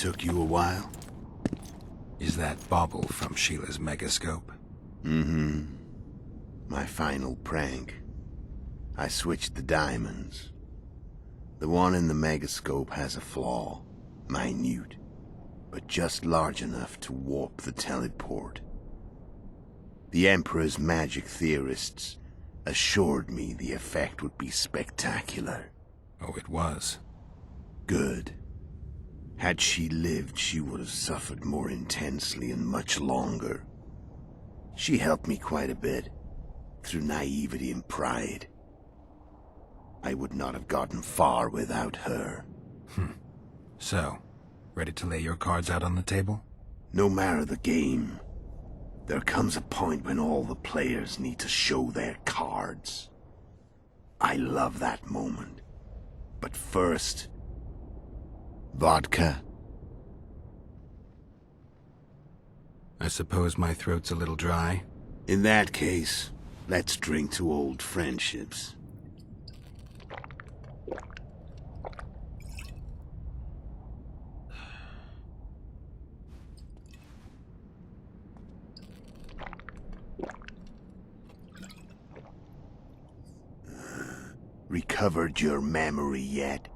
took you a while? Is that bauble from Sheila's megascope? Mm-hmm. My final prank. I switched the diamonds. The one in the megascope has a flaw. Minute. But just large enough to warp the teleport. The Emperor's magic theorists assured me the effect would be spectacular. Oh, it was. Good. Had she lived, she would have suffered more intensely and much longer. She helped me quite a bit, through naivety and pride. I would not have gotten far without her. So, ready to lay your cards out on the table? No matter the game, there comes a point when all the players need to show their cards. I love that moment. But first... vodka? I suppose my throat's a little dry. In that case, let's drink to old friendships. Recovered your memory yet?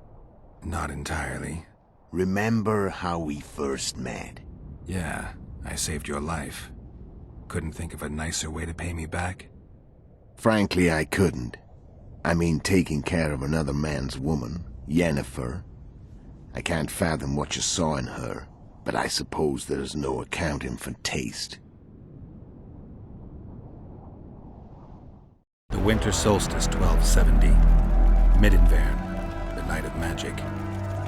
Not entirely. Remember how we first met? Yeah, I saved your life. Couldn't think of a nicer way to pay me back? Frankly, I couldn't. I mean, taking care of another man's woman, Yennefer. I can't fathom what you saw in her, but I suppose there's no accounting for taste. The winter solstice 1270. Midinvern, the night of magic.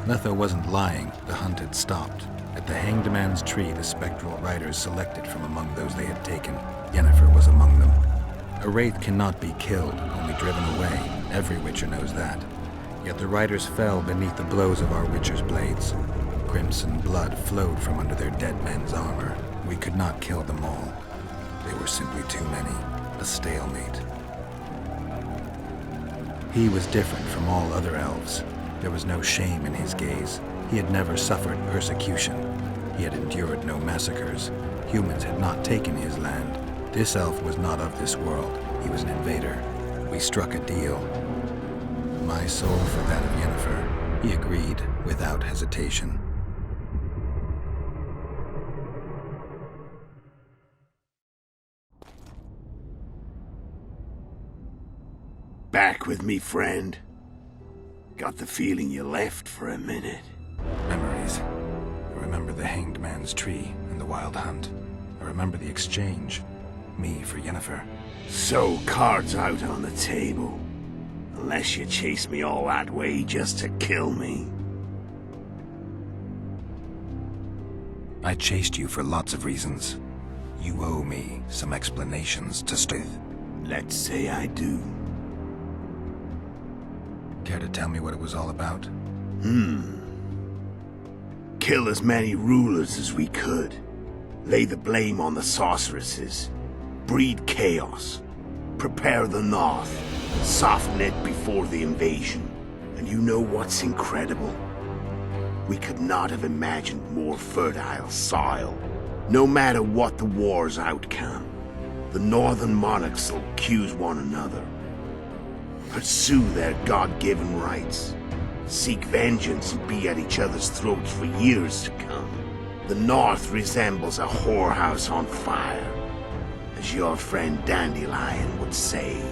Letho wasn't lying, the hunt had stopped. At the Hanged Man's Tree, the spectral riders selected from among those they had taken. Yennefer was among them. A wraith cannot be killed, only driven away. Every witcher knows that. Yet the riders fell beneath the blows of our witcher's blades. Crimson blood flowed from under their dead men's armor. We could not kill them all. They were simply too many. A stalemate. He was different from all other elves. There was no shame in his gaze. He had never suffered persecution. He had endured no massacres. Humans had not taken his land. This elf was not of this world. He was an invader. We struck a deal. My soul for that of Yennefer. He agreed without hesitation. Back with me, friend. Got the feeling you left for a minute. Memories. I remember the Hanged Man's Tree and the Wild Hunt. I remember the exchange. Me for Yennefer. So, cards out on the table. Unless you chase me all that way just to kill me. I chased you for lots of reasons. You owe me some explanations to start. Let's say I do. Care to tell me what it was all about? Kill as many rulers as we could. Lay the blame on the sorceresses. Breed chaos. Prepare the north. Soften it before the invasion. And you know what's incredible? We could not have imagined more fertile soil. No matter what the war's outcome, the northern monarchs will accuse one another. Pursue their God-given rights. Seek vengeance and be at each other's throats for years to come. The North resembles a whorehouse on fire, as your friend Dandelion would say.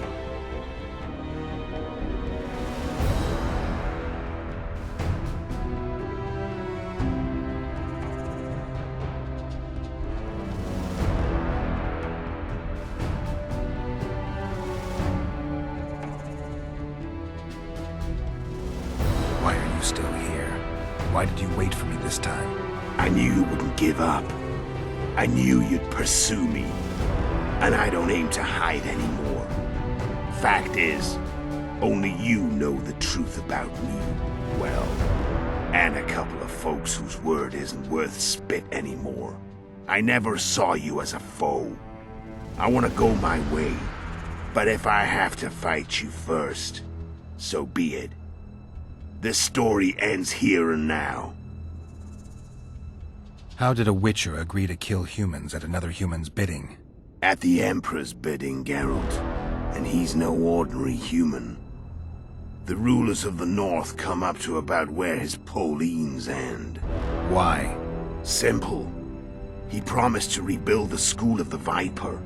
Why are you still here? Why did you wait for me this time? I knew you wouldn't give up. I knew you'd pursue me. And I don't aim to hide anymore. Fact is, only you know the truth about me. Well, and a couple of folks whose word isn't worth spit anymore. I never saw you as a foe. I want to go my way. But if I have to fight you first, so be it. This story ends here and now. How did a Witcher agree to kill humans at another human's bidding? At the Emperor's bidding, Geralt. And he's no ordinary human. The rulers of the North come up to about where his Pauline's end. Why? Simple. He promised to rebuild the School of the Viper,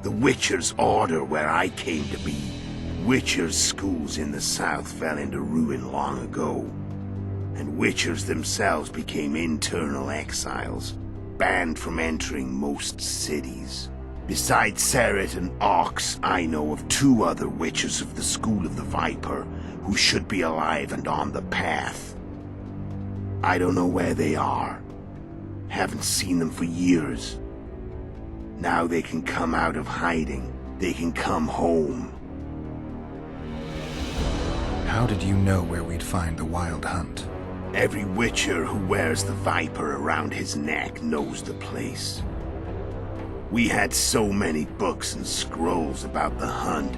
the Witcher's order where I came to be. Witcher's schools in the south fell into ruin long ago, and Witchers themselves became internal exiles, banned from entering most cities. Besides Seret and Ox, I know of 2 other Witchers of the School of the Viper who should be alive and on the path. I don't know where they are. Haven't seen them for years. Now they can come out of hiding. They can come home. How did you know where we'd find the Wild Hunt? Every Witcher who wears the Viper around his neck knows the place. We had so many books and scrolls about the hunt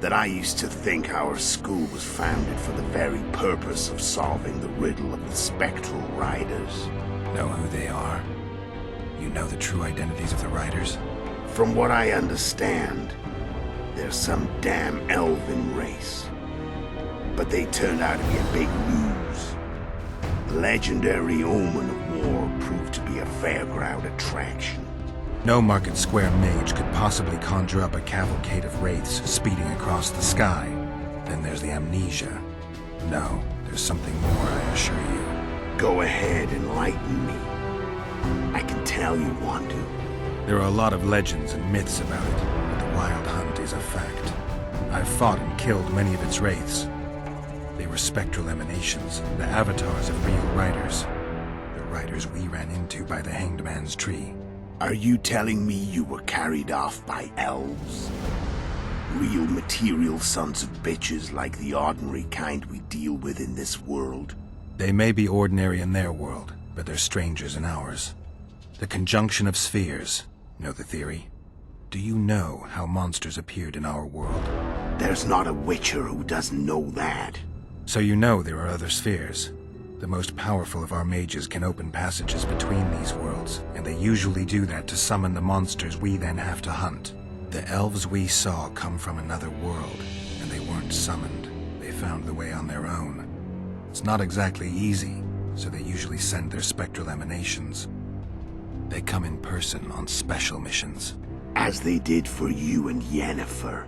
that I used to think our school was founded for the very purpose of solving the riddle of the spectral riders. Know who they are? You know the true identities of the riders? From what I understand, they're some damn elven race. But they turned out to be a big ruse. The legendary omen of war proved to be a fairground attraction. No market square mage could possibly conjure up a cavalcade of wraiths speeding across the sky. Then there's the amnesia. No, there's something more, I assure you. Go ahead, enlighten me. I can tell you want to. There are a lot of legends and myths about it, but the Wild Hunt is a fact. I've fought and killed many of its wraiths. They were spectral emanations, the avatars of real riders. The riders we ran into by the Hanged Man's Tree. Are you telling me you were carried off by elves? Real material sons of bitches like the ordinary kind we deal with in this world? They may be ordinary in their world, but they're strangers in ours. The conjunction of spheres. Know the theory? Do you know how monsters appeared in our world? There's not a Witcher who doesn't know that. So you know there are other spheres. The most powerful of our mages can open passages between these worlds, and they usually do that to summon the monsters we then have to hunt. The elves we saw come from another world, and they weren't summoned. They found the way on their own. It's not exactly easy, so they usually send their spectral emanations. They come in person on special missions. As they did for you and Yennefer.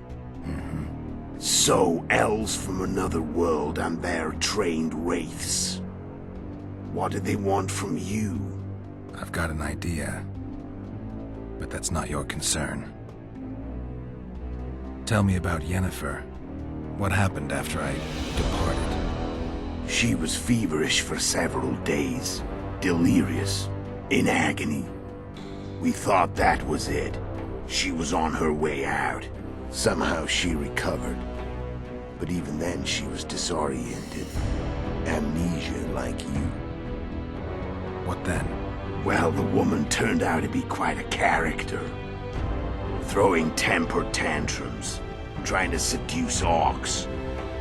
So, elves from another world and their trained wraiths. What do they want from you? I've got an idea, but that's not your concern. Tell me about Yennefer. What happened after I departed? She was feverish for several days, delirious, in agony. We thought that was it. She was on her way out. Somehow she recovered. But even then she was disoriented. Amnesia like you. What then? Well, the woman turned out to be quite a character. Throwing temper tantrums, trying to seduce orcs,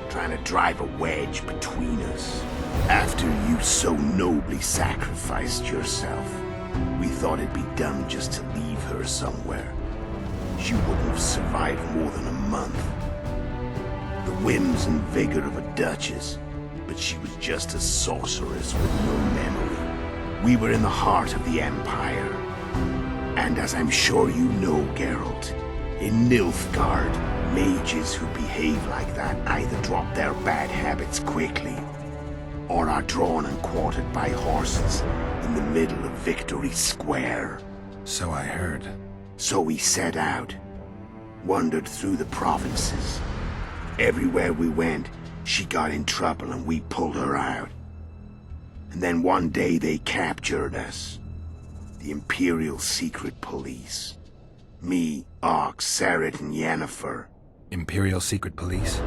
trying to drive a wedge between us. After you so nobly sacrificed yourself, we thought it'd be dumb just to leave her somewhere. She wouldn't have survived more than a month. The whims and vigor of a duchess, but she was just a sorceress with no memory. We were in the heart of the Empire. And as I'm sure you know, Geralt, in Nilfgaard, mages who behave like that either drop their bad habits quickly, or are drawn and quartered by horses in the middle of Victory Square. So I heard. So we set out, wandered through the provinces. Everywhere we went, she got in trouble and we pulled her out. And then one day they captured us. The Imperial Secret Police. Me, Ox, Seret, and Yennefer. Imperial Secret Police?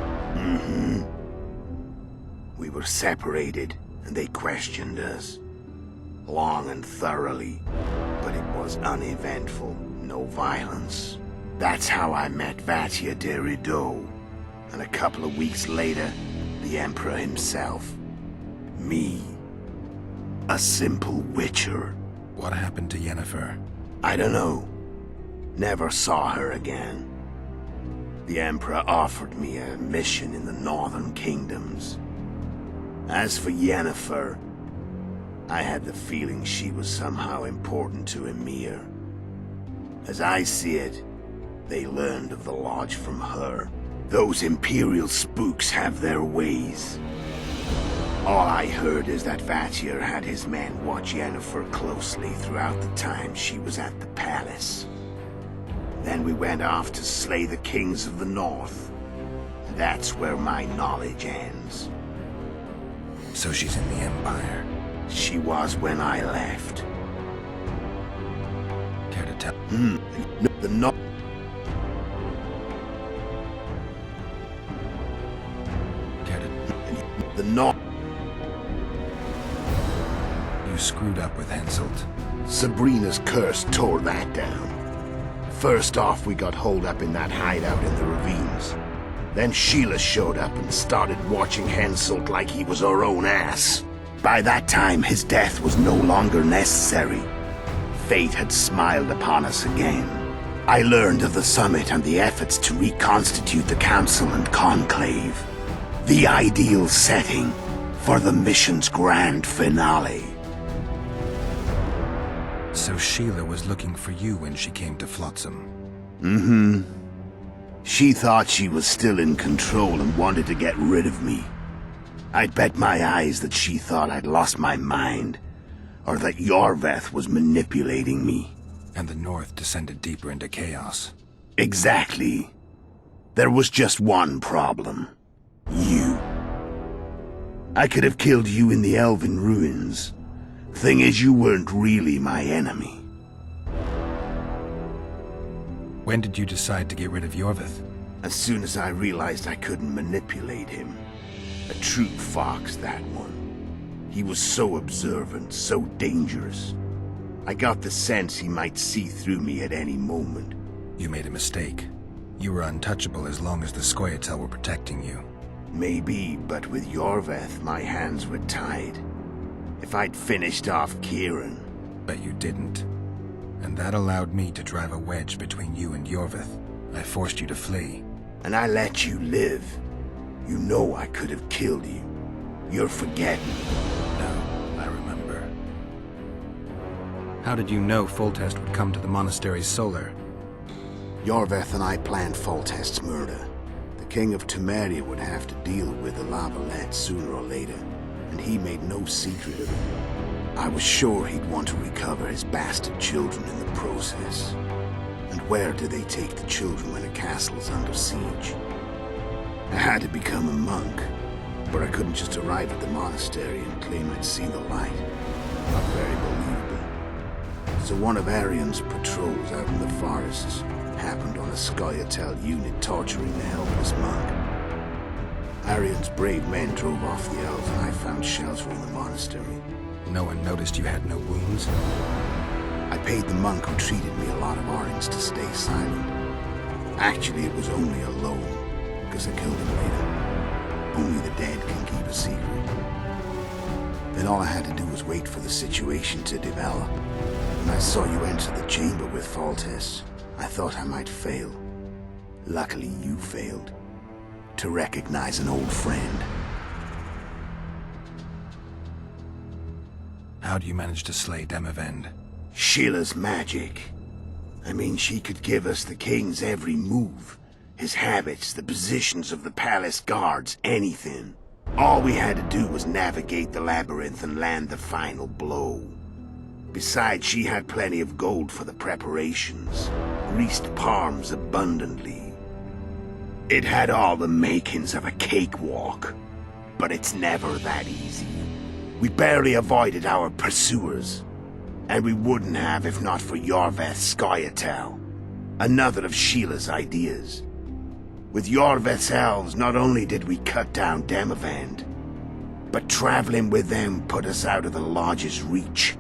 We were separated, and they questioned us. Long and thoroughly, but it was uneventful, no violence. That's how I met Vatia de Rideau, and a couple of weeks later, the Emperor himself. Me. A simple Witcher. What happened to Yennefer? I don't know. Never saw her again. The Emperor offered me a mission in the northern kingdoms. As for Yennefer, I had the feeling she was somehow important to Ymir. As I see it, they learned of the Lodge from her. Those Imperial spooks have their ways. All I heard is that Vatir had his men watch Yennefer closely throughout the time she was at the palace. Then we went off to slay the kings of the north. That's where my knowledge ends. So she's in the Empire. She was when I left. Care to tell? The no- Care to... The north. You screwed up with Henselt. Sabrina's curse tore that down. First off, we got holed up in that hideout in the ravines. Then Sheila showed up and started watching Henselt like he was her own ass. By that time, his death was no longer necessary. Fate had smiled upon us again. I learned of the summit and the efforts to reconstitute the council and conclave. The ideal setting for the mission's grand finale. So Sheila was looking for you when she came to Flotsam. Mm-hmm. She thought she was still in control and wanted to get rid of me. I'd bet my eyes that she thought I'd lost my mind, or that Iorveth was manipulating me. And the North descended deeper into chaos. Exactly. There was just one problem. You. I could have killed you in the Elven ruins. Thing is, you weren't really my enemy. When did you decide to get rid of Iorveth? As soon as I realized I couldn't manipulate him. A true fox, that one. He was so observant, so dangerous. I got the sense he might see through me at any moment. You made a mistake. You were untouchable as long as the Scoia'tael were protecting you. Maybe, but with Iorveth, my hands were tied. If I'd finished off Kieran... But you didn't. And that allowed me to drive a wedge between you and Iorveth. I forced you to flee. And I let you live. You know I could have killed you. You're forgetting. No, I remember. How did you know Foltest would come to the monastery's solar? Iorveth and I planned Foltest's murder. The King of Temeria would have to deal with the Lavalette sooner or later, and he made no secret of it. I was sure he'd want to recover his bastard children in the process. And where do they take the children when a castle's under siege? I had to become a monk, but I couldn't just arrive at the monastery and claim I'd seen the light. Not very believable. So one of Aedirn's patrols out in the forests happened on a Scoia'tael unit torturing the helpless monk. Aedirn's brave men drove off the elves and I found shelter in the monastery. No one noticed you had no wounds? I paid the monk who treated me a lot of orange to stay silent. Actually, it was only a loan, because I killed him later. Only the dead can keep a secret. Then all I had to do was wait for the situation to develop. When I saw you enter the chamber with Foltest, I thought I might fail. Luckily, you failed. To recognize an old friend. How do you manage to slay Demavend? Sheila's magic. I mean, she could give us the king's every move. His habits, the positions of the palace guards, anything. All we had to do was navigate the labyrinth and land the final blow. Besides, she had plenty of gold for the preparations. Greased palms abundantly. It had all the makings of a cakewalk. But it's never that easy. We barely avoided our pursuers. And we wouldn't have if not for Iorveth's Scoia'tael. Another of Sheila's ideas. With Iorveth's elves, not only did we cut down Demavend, but traveling with them put us out of the Lodge's reach.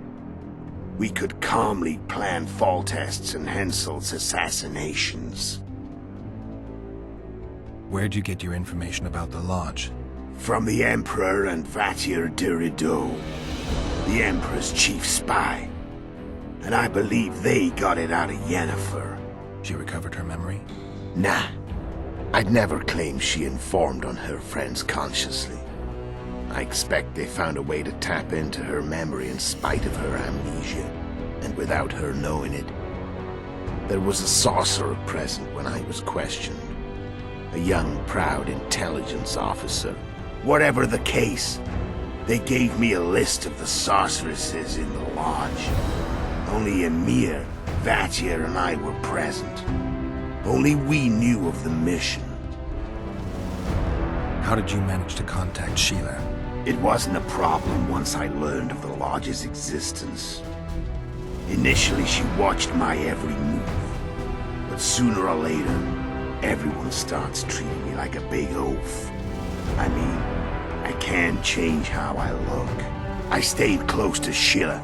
We could calmly plan Foltest's and Henselt's assassinations. Where'd you get your information about the Lodge? From the Emperor and Vatir de Rideau, the Emperor's chief spy. and I believe they got it out of Yennefer. She recovered her memory? Nah. I'd never claim she informed on her friends consciously. I expect they found a way to tap into her memory in spite of her amnesia, and without her knowing it. There was a sorcerer present when I was questioned. A young, proud intelligence officer. Whatever the case, they gave me a list of the sorceresses in the lodge. Only Emir, Vatyr, and I were present. Only we knew of the mission. How did you manage to contact Sheila? It wasn't a problem once I learned of the lodge's existence. Initially, she watched my every move. But sooner or later, everyone starts treating me like a big oaf. I mean, I can't change how I look. I stayed close to Sheila,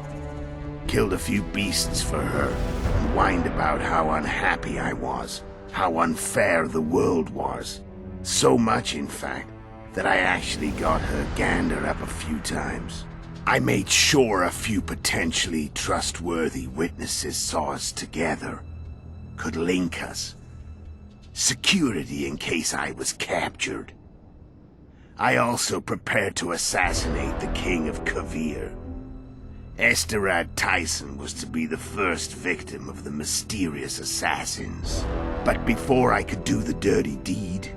killed a few beasts for her, and whined about how unhappy I was, how unfair the world was. So much, in fact, that I actually got her gander up a few times. I made sure a few potentially trustworthy witnesses saw us together, could link us. Security in case I was captured. I also prepared to assassinate the King of Kavir. Esterad Tyson was to be the first victim of the mysterious assassins. But before I could do the dirty deed,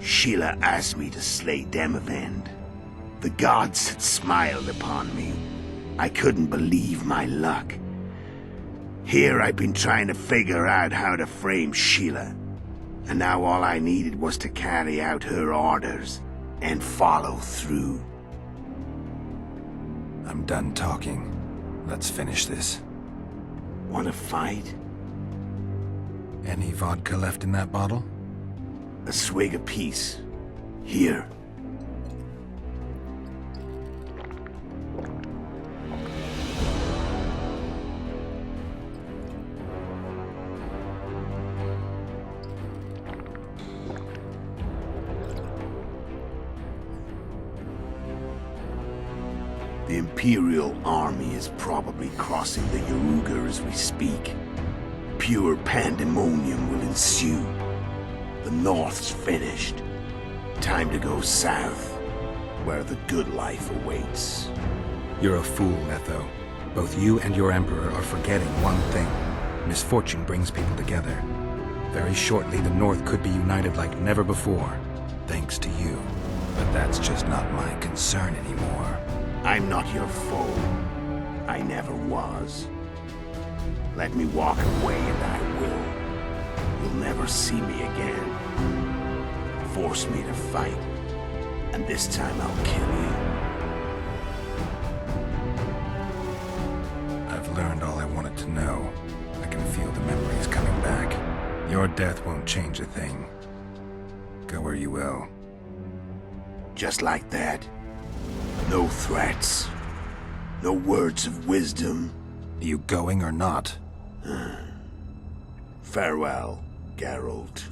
Sheila asked me to slay Demavend. The gods had smiled upon me. I couldn't believe my luck. Here I'd been trying to figure out how to frame Sheila, and now all I needed was to carry out her orders and follow through. I'm done talking. Let's finish this. Want to fight? Any vodka left in that bottle? A swig apiece. Here. The Imperial army is probably crossing the Yaruga as we speak. Pure pandemonium will ensue. The North's finished. Time to go south, where the good life awaits. You're a fool, Letho. Both you and your Emperor are forgetting one thing. Misfortune brings people together. Very shortly, the North could be united like never before, thanks to you. But that's just not my concern anymore. I'm not your foe. I never was. Let me walk away and I will. You'll never see me again. Force me to fight, and this time I'll kill you. I've learned all I wanted to know. I can feel the memories coming back. Your death won't change a thing. Go where you will. Just like that. No threats. No words of wisdom. You going or not? Farewell, Geralt.